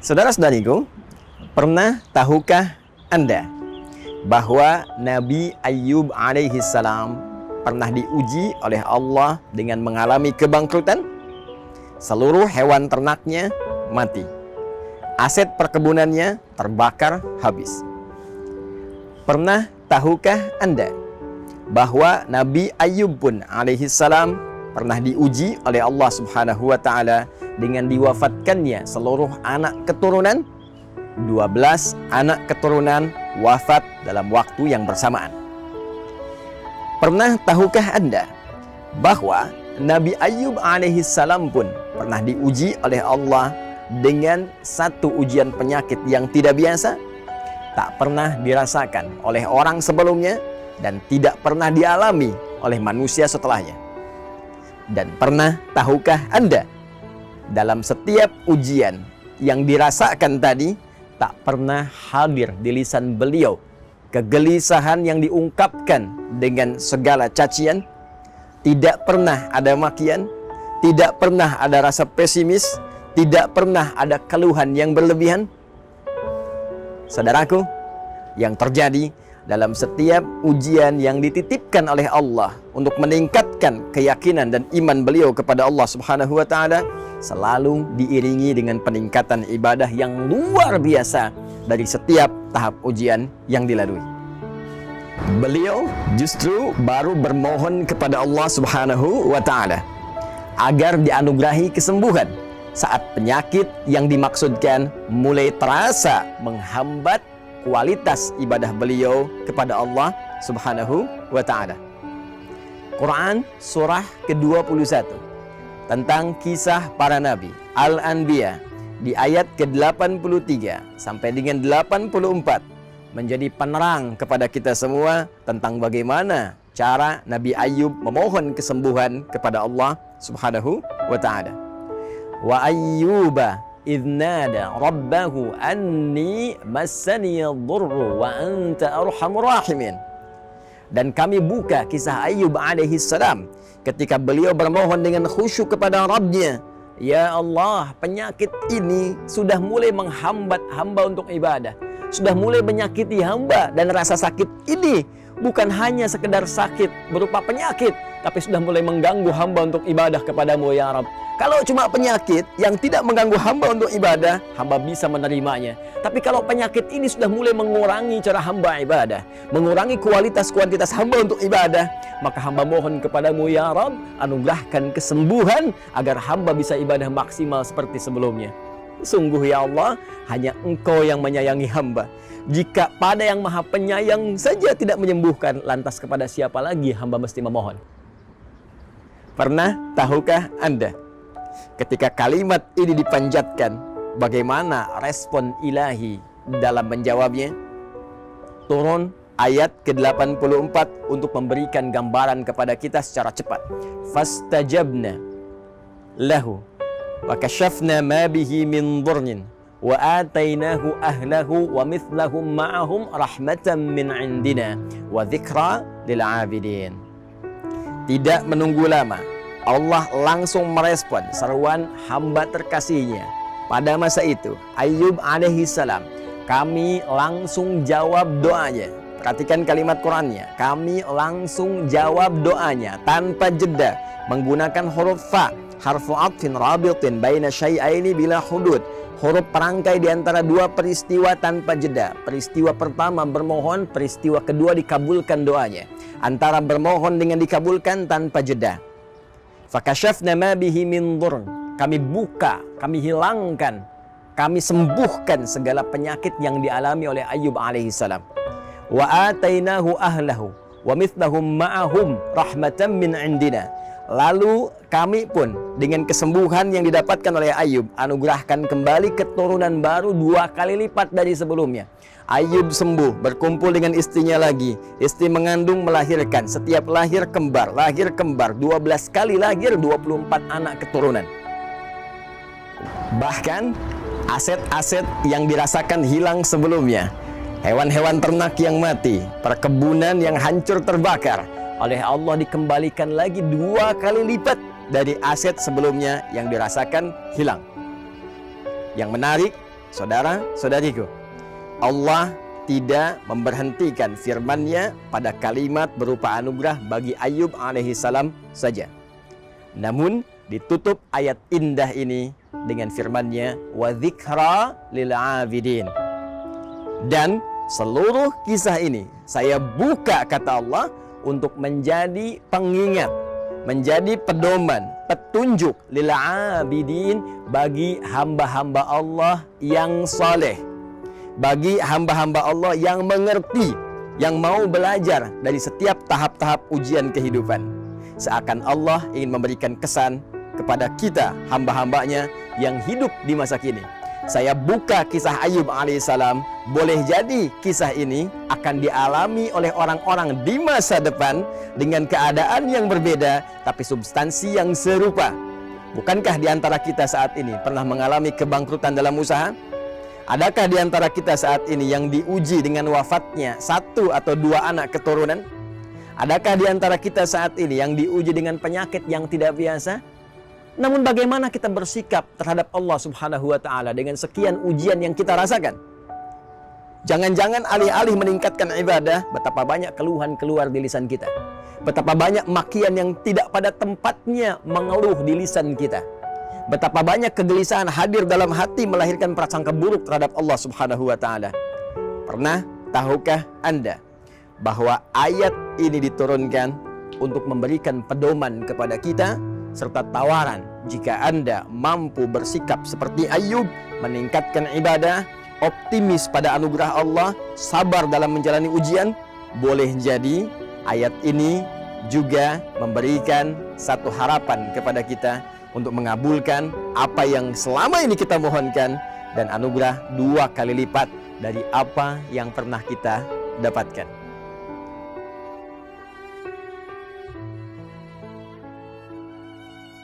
Saudara-saudariku, pernah tahukah Anda bahwa Nabi Ayyub alaihi salam pernah diuji oleh Allah dengan mengalami kebangkrutan? Seluruh hewan ternaknya mati. Aset perkebunannya terbakar habis. Pernah tahukah Anda bahwa Nabi Ayyub pun alaihi salam pernah diuji oleh Allah Subhanahu wa taala dengan diwafatkannya seluruh anak keturunan? 12 anak keturunan wafat dalam waktu yang bersamaan. Pernah tahukah Anda bahwa Nabi Ayyub alaihi salam pun pernah diuji oleh Allah dengan satu ujian penyakit yang tidak biasa, tak pernah dirasakan oleh orang sebelumnya dan tidak pernah dialami oleh manusia setelahnya. Dan pernah tahukah Anda, dalam setiap ujian yang dirasakan tadi, tak pernah hadir di lisan beliau kegelisahan yang diungkapkan dengan segala cacian, tidak pernah ada makian, tidak pernah ada rasa pesimis, tidak pernah ada keluhan yang berlebihan. Saudaraku, yang terjadi dalam setiap ujian yang dititipkan oleh Allah untuk meningkatkan keyakinan dan iman beliau kepada Allah Subhanahu wa taala selalu diiringi dengan peningkatan ibadah yang luar biasa dari setiap tahap ujian yang dilalui. Beliau justru baru bermohon kepada Allah Subhanahu wa taala agar dianugerahi kesembuhan saat penyakit yang dimaksudkan mulai terasa menghambat kualitas ibadah beliau kepada Allah Subhanahu wa taala. Quran surah ke-21 tentang kisah para nabi, Al-Anbiya, di ayat ke-83 sampai dengan 84 menjadi penerang kepada kita semua tentang bagaimana cara Nabi Ayyub memohon kesembuhan kepada Allah Subhanahu wa taala. Wa ayyuba idh nada rabbahu anni massani dhurru wa anta arhamur rahimin. Dan kami buka kisah Ayyub alaihi salam ketika beliau bermohon dengan khusyuk kepada Rabbnya, ya Allah, penyakit ini sudah mulai menghambat hamba untuk ibadah, sudah mulai menyakiti hamba, dan rasa sakit ini bukan hanya sekedar sakit berupa penyakit, tapi sudah mulai mengganggu hamba untuk ibadah kepadamu ya Rabb. Kalau cuma penyakit yang tidak mengganggu hamba untuk ibadah, hamba bisa menerimanya. Tapi kalau penyakit ini sudah mulai mengurangi cara hamba ibadah, mengurangi kualitas hamba untuk ibadah, maka hamba mohon kepadamu ya Rabb, anugerahkan kesembuhan agar hamba bisa ibadah maksimal seperti sebelumnya. Sungguh ya Allah, hanya Engkau yang menyayangi hamba. Jika pada yang maha penyayang saja tidak menyembuhkan, lantas kepada siapa lagi hamba mesti memohon? Pernah tahukah Anda ketika kalimat ini dipanjatkan, bagaimana respon ilahi dalam menjawabnya? Turun ayat ke-84 untuk memberikan gambaran kepada kita secara cepat. Fastajabna lahu wa kashafna ma bihi min dhurrin wa atainahu ahlahu wa mithlahum ma'ahum rahmatan min indina wa dzikra lil 'abidin. Tidak menunggu lama, Allah langsung merespon seruan hamba terkasihnya. Pada masa itu, Ayyub alaihi salam, kami langsung jawab doanya. Perhatikan kalimat Qur'annya. Kami langsung jawab doanya tanpa jeda, menggunakan huruf fa, harfu atfin rabitin baina syai'aini bila hudud. Huruf perangkai di antara dua peristiwa tanpa jeda. Peristiwa pertama bermohon, peristiwa kedua dikabulkan doanya. Antara bermohon dengan dikabulkan tanpa jeda. Fakashafna ma bihi min dhurr. Kami buka, kami hilangkan, kami sembuhkan segala penyakit yang dialami oleh Ayyub alaihi salam. Wa atainahu ahlahu wa mithlahum ma'ahum rahmatan min indina. Lalu kami pun dengan kesembuhan yang didapatkan oleh Ayyub anugerahkan kembali keturunan baru 2 kali lipat dari sebelumnya. Ayyub sembuh, berkumpul dengan istrinya lagi. Istri mengandung, melahirkan. Setiap lahir kembar, 12 kali lahir, 24 anak keturunan. Bahkan aset-aset yang dirasakan hilang sebelumnya, hewan-hewan ternak yang mati, perkebunan yang hancur terbakar, oleh Allah dikembalikan lagi 2 kali lipat dari aset sebelumnya yang dirasakan hilang. Yang menarik, Saudara-saudariku, Allah tidak memberhentikan firman-Nya pada kalimat berupa anugerah bagi Ayub alaihissalam saja. Namun ditutup ayat indah ini dengan firman-Nya wa dzikra lil abidin. Dan seluruh kisah ini saya buka, kata Allah, untuk menjadi pengingat, menjadi pedoman, petunjuk lil abidin bagi hamba-hamba Allah yang saleh, bagi hamba-hamba Allah yang mengerti, yang mau belajar dari setiap tahap-tahap ujian kehidupan. Seakan Allah ingin memberikan kesan kepada kita, hamba-hambanya yang hidup di masa kini. Saya buka kisah Ayub alaihissalam, boleh jadi kisah ini akan dialami oleh orang-orang di masa depan dengan keadaan yang berbeda, tapi substansi yang serupa. Bukankah di antara kita saat ini pernah mengalami kebangkrutan dalam usaha? Adakah di antara kita saat ini yang diuji dengan wafatnya 1 atau 2 anak keturunan? Adakah di antara kita saat ini yang diuji dengan penyakit yang tidak biasa? Namun bagaimana kita bersikap terhadap Allah Subhanahu wa Ta'ala dengan sekian ujian yang kita rasakan? Jangan-jangan alih-alih meningkatkan ibadah, betapa banyak keluhan keluar di lisan kita. Betapa banyak makian yang tidak pada tempatnya mengeluh di lisan kita. Betapa banyak kegelisahan hadir dalam hati melahirkan prasangka buruk terhadap Allah Subhanahu wa Ta'ala. Pernah tahukah Anda bahwa ayat ini diturunkan untuk memberikan pedoman kepada kita serta tawaran jika Anda mampu bersikap seperti Ayub, meningkatkan ibadah, optimis pada anugerah Allah, sabar dalam menjalani ujian, boleh jadi ayat ini juga memberikan satu harapan kepada kita untuk mengabulkan apa yang selama ini kita mohonkan dan anugerah 2 kali lipat dari apa yang pernah kita dapatkan.